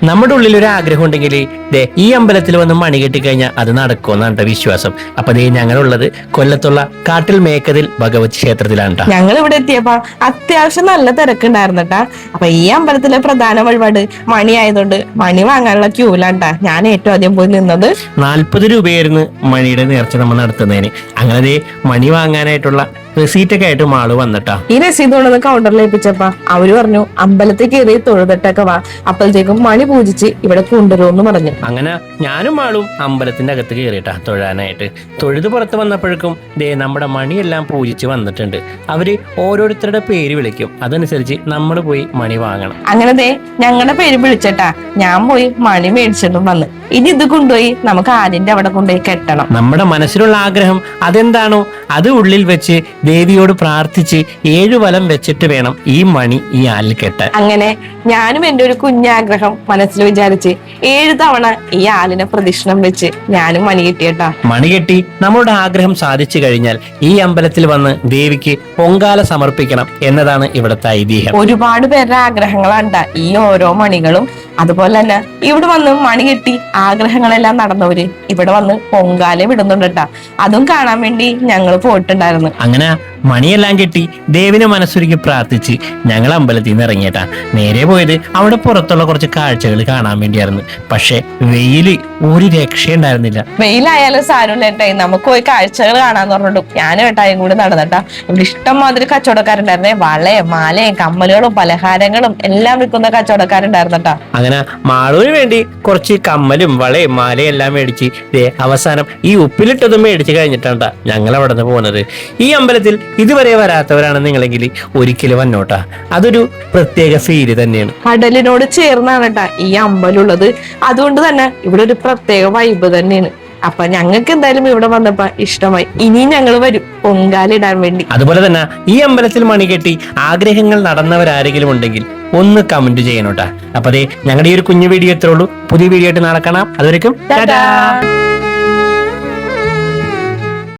നമ്മുടെ ഉള്ളിൽ ഒരു ആഗ്രഹം ഉണ്ടെങ്കിൽ ഈ അമ്പലത്തിൽ വന്ന് മണി കെട്ടിക്കഴിഞ്ഞാൽ അത് നടക്കുമെന്നാണ് വിശ്വാസം. അപ്പൊ ഞങ്ങളുള്ളത് കൊല്ലത്തുള്ള കാട്ടിൽ മേക്കതിൽ ഭഗവതി ക്ഷേത്രത്തിലാണ് ട്ടാ. ഞങ്ങൾ ഇവിടെ എത്തിയപ്പോ അത്യാവശ്യം നല്ല തിരക്കുണ്ടായിരുന്നട്ടാ. അപ്പൊ ഈ അമ്പലത്തിലെ പ്രധാന വഴിപാട് മണി ആയതുകൊണ്ട് മണി വാങ്ങാനുള്ള ക്യൂലാണ്ടാ ഞാൻ ഏറ്റവും ആദ്യം പോയി നിന്നത്. 40 രൂപയായിരുന്നു മണിയുടെ നേർച്ച നമ്മൾ നടത്തുന്നതിന്. അങ്ങനെ മണി വാങ്ങാനായിട്ടുള്ള റെസീറ്റ് ഒക്കെ ആയിട്ട് മാള് വന്നിട്ടാ. ഈ രസീത് കൊണ്ടുവന്ന് കൗണ്ടറിൽ ഏൽപ്പിച്ചപ്പ അവര് പറഞ്ഞു അമ്പലത്തിൽ കയറി തൊഴുതിട്ടൊക്കെ വാ, അപ്പോഴത്തേക്കും മണി പൂജിച്ച് ഇവിടെ കൊണ്ടുവരുമെന്ന് പറഞ്ഞു. അങ്ങനെ ഞാനും മാളും അമ്പലത്തിന്റെ അകത്ത് കയറിയിട്ടാ തൊഴാനായിട്ട്. തൊഴുത് പുറത്ത് വന്നപ്പോഴേക്കും നമ്മുടെ മണിയെല്ലാം പൂജിച്ച് വന്നിട്ടുണ്ട്. അവര് ഓരോരുത്തരുടെ പേര് വിളിക്കും, അതനുസരിച്ച് നമ്മൾ പോയി മണി വാങ്ങണം. അങ്ങനെ ഞങ്ങളുടെ പേര് വിളിച്ചിട്ടാ ഞാൻ പോയി മണി മേടിച്ചിട്ടും വന്ന്. ഇനി ഇത് കൊണ്ടുപോയി നമുക്ക് ആലിന്റെ അവിടെ കൊണ്ടുപോയി കെട്ടണം. നമ്മുടെ മനസ്സിലുള്ള ആഗ്രഹം അതെന്താണോ അത് ഉള്ളിൽ വെച്ച് ദേവിയോട് പ്രാർത്ഥിച്ച് 7 വലം വെച്ചിട്ട് വേണം ഈ മണി ഈ ആലിൽ കെട്ടാൻ. അങ്ങനെ ഞാനും എന്റെ ഒരു കുഞ്ഞാഗ്രഹം മനസ്സിൽ വിചാരിച്ച് 7 തവണ ഈ ആലിനെ പ്രദക്ഷിണം വെച്ച് ഞാനും മണി കെട്ടിയട്ടാ. മണി കെട്ടി നമ്മളുടെ ആഗ്രഹം സാധിച്ചു കഴിഞ്ഞാൽ ഈ അമ്പലത്തിൽ വന്ന് ദേവിക്ക് പൊങ്കാല സമർപ്പിക്കണം എന്നതാണ് ഇവിടുത്തെ ഐതിഹ്യം. ഒരുപാട് പേരുടെ ആഗ്രഹങ്ങളാണ്ടാ ഈ ഓരോ മണികളും. അതുപോലെ തന്നെ ഇവിടെ വന്ന് മണി കെട്ടി ആഗ്രഹങ്ങളെല്ലാം നടന്നവര് ഇവിടെ വന്ന് പൊങ്കാല വിടുന്നുണ്ടാ. അതും കാണാൻ വേണ്ടി ഞങ്ങൾ പോയിട്ടുണ്ടായിരുന്നു. അങ്ങനെ മണിയെല്ലാം കെട്ടി ദേവിനെ മനസ്സൊരുക്കി പ്രാർത്ഥിച്ച് ഞങ്ങൾ അമ്പലത്തിൽ നിന്ന് ഇറങ്ങിയിട്ടാ. നേരെ പോയത് അവിടെ പുറത്തുള്ള കുറച്ച് കാഴ്ചകൾ കാണാൻ വേണ്ടിയായിരുന്നു. പക്ഷെ വെയില് ഒരു രക്ഷയുണ്ടായിരുന്നില്ല. വെയിലായാലും സാരമില്ല ഏട്ടായി, നമുക്ക് പോയി കാഴ്ചകൾ കാണാന്ന് പറഞ്ഞിട്ടും ഞാനും ഏട്ടായും കൂടി നടന്നിട്ടാ. ഇവിടെ ഇഷ്ടംമാതിരി കച്ചവടക്കാരുണ്ടായിരുന്നേ. വളയും മാലയും കമ്മലുകളും പലഹാരങ്ങളും എല്ലാം വിൽക്കുന്ന കച്ചവടക്കാരുണ്ടായിരുന്നട്ടാ. അങ്ങനെ മാളൂന് വേണ്ടി കുറച്ച് കമ്മലും വളയും മാലയും എല്ലാം മേടിച്ച് അവസാനം ഈ ഉപ്പിലിട്ടതും മേടിച്ച് കഴിഞ്ഞിട്ടാ ഞങ്ങൾ അവിടെ നിന്ന് പോകുന്നത്. ഈ അമ്പലത്തിൽ ഇതുവരെ വരാത്തവരാണ് നിങ്ങളെങ്കിൽ ഒരിക്കലും വന്നോട്ടാ. അതൊരു പ്രത്യേക ഫീല് തന്നെയാണ്. കടലിനോട് ചേർന്നാണ് കേട്ടാ ഈ അമ്പലമുള്ളത്. അതുകൊണ്ട് തന്നെ ഇവിടെ ഒരു പ്രത്യേക വൈബ് തന്നെയാണ്. അപ്പൊ ഞങ്ങൾക്ക് എന്തായാലും ഇവിടെ വന്നപ്പോ ഇഷ്ടമായി. ഇനിയും ഞങ്ങൾ വരും പൊങ്കാലിടാൻ വേണ്ടി. അതുപോലെ തന്നെ ഈ അമ്പലത്തിൽ മണി കെട്ടി ആഗ്രഹങ്ങൾ നടന്നവരാരെങ്കിലും ഉണ്ടെങ്കിൽ ഒന്ന് കമന്റ് ചെയ്യണോട്ടാ. അപ്പൊ ഞങ്ങളുടെ ഈ ഒരു കുഞ്ഞു വീഡിയോ എത്രയുള്ളൂ. പുതിയ വീഡിയോ ആയിട്ട് നാളെ കാണാം. അതുവരെക്കും ടാറ്റാ.